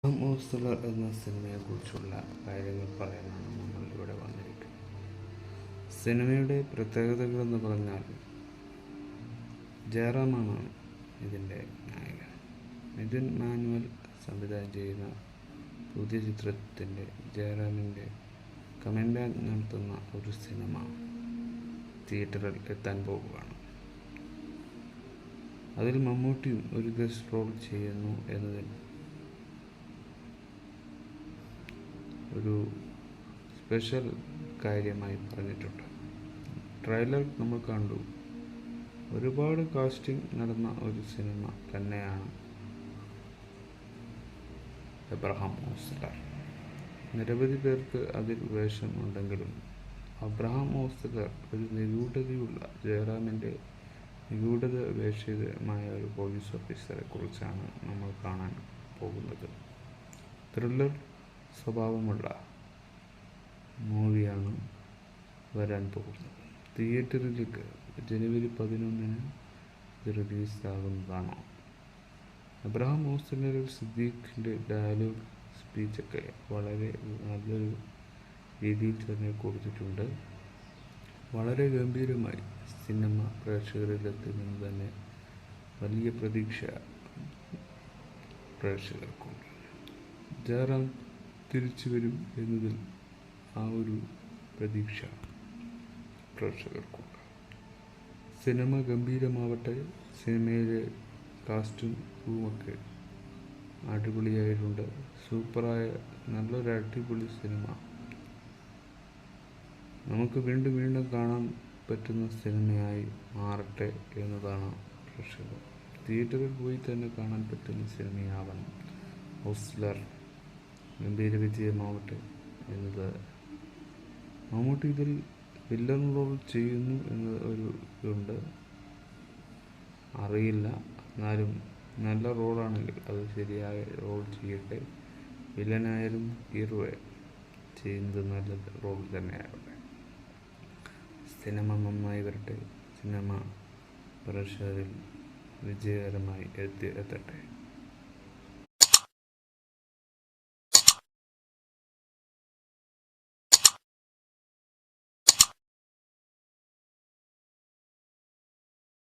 മോസ്തലർ എന്ന സിനിമയെക്കുറിച്ചുള്ള കാര്യങ്ങൾ പറയാനാണ് നമ്മൾ ഇവിടെ വന്നിരിക്കുന്നത്. സിനിമയുടെ പ്രത്യേകതകളെന്ന് പറഞ്ഞാൽ ജയറാമാണ് ഇതിൻ്റെ നായകൻ. മിഥുൻ മാനുവൽ സംവിധാനം ചെയ്യുന്ന പുതിയ ചിത്രത്തിൻ്റെ ജയറാമിൻ്റെ കമൻ ബാക്ക് നടത്തുന്ന ഒരു സിനിമ തിയേറ്ററിൽ എത്താൻ പോവുകയാണ്. അതിൽ മമ്മൂട്ടിയും ഒരു ഗസ്റ്റ് റോൾ ചെയ്യുന്നു എന്നതിൽ ഒരു സ്പെഷ്യൽ കാര്യമായി പറഞ്ഞിട്ടുണ്ട്. ട്രെയിലർ നമ്മൾ കണ്ടു. ഒരുപാട് കാസ്റ്റിംഗ് നടന്ന ഒരു സിനിമ തന്നെയാണ് അബ്രഹാം ഓസ്ലർ. നിരവധി പേർക്ക് അതിൽ വേഷം ഉണ്ടെങ്കിലും അബ്രഹാം ഓസ്ലർ ഒരു നിഗൂഢതയുള്ള ജയറാമിൻ്റെ നിഗൂഢത വേഷിതമായ ഒരു പോലീസ് ഓഫീസറെ കുറിച്ചാണ് നമ്മൾ കാണാൻ പോകുന്നത്. ത്രില്ലർ സ്വഭാവമുള്ള മൂവിയാണ് വരാൻ പോകുന്നത്. തിയേറ്ററിലേക്ക് ജനുവരി 11 ഇത് റിലീസാകുന്നതാണ്. അബ്രഹാം ഓസ്ലറിൽ സിദ്ദീഖിൻ്റെ ഡയലോഗ് സ്പീച്ചൊക്കെ വളരെ നല്ലൊരു രീതിയിൽ തന്നെ കൊടുത്തിട്ടുണ്ട്. വളരെ ഗംഭീരമായി സിനിമ പ്രേക്ഷകരിലെത്തുമെന്ന് തന്നെ വലിയ പ്രതീക്ഷ പ്രേക്ഷകർക്കുണ്ട്. ജയറാം തിരിച്ചു വരും എന്നതിൽ ആ ഒരു പ്രതീക്ഷ പ്രേക്ഷകർക്കുണ്ട്. സിനിമ ഗംഭീരമാവട്ടെ. സിനിമയിലെ കാസ്റ്റും റൂമൊക്കെ അടിപൊളിയായിട്ടുണ്ട്. സൂപ്പറായ നല്ലൊരു അടിപൊളി സിനിമ നമുക്ക് വീണ്ടും വീണ്ടും കാണാൻ പറ്റുന്ന സിനിമയായി മാറട്ടെ എന്നതാണ് പ്രേക്ഷകർ. തിയേറ്ററിൽ പോയി തന്നെ കാണാൻ പറ്റുന്ന സിനിമയാവണം ഓസ്ലർ. ഗംഭീര വിജയമാവട്ടെ എന്നത്. മമ്മൂട്ടി ഇതിൽ വില്ലൻ റോൾ ചെയ്യുന്നു എന്ന ഒരു ഇതുണ്ട്, അറിയില്ല. എന്നാലും നല്ല റോളാണെങ്കിൽ അത് ശരിയായ റോൾ ചെയ്യട്ടെ. വില്ലനായാലും ഹീറോ ചെയ്യുന്നത് നല്ല റോൾ തന്നെയാവട്ടെ. സിനിമ നന്നായി വരട്ടെ. സിനിമ പ്രേക്ഷകരിൽ വിജയകരമായി എത്തട്ടെ.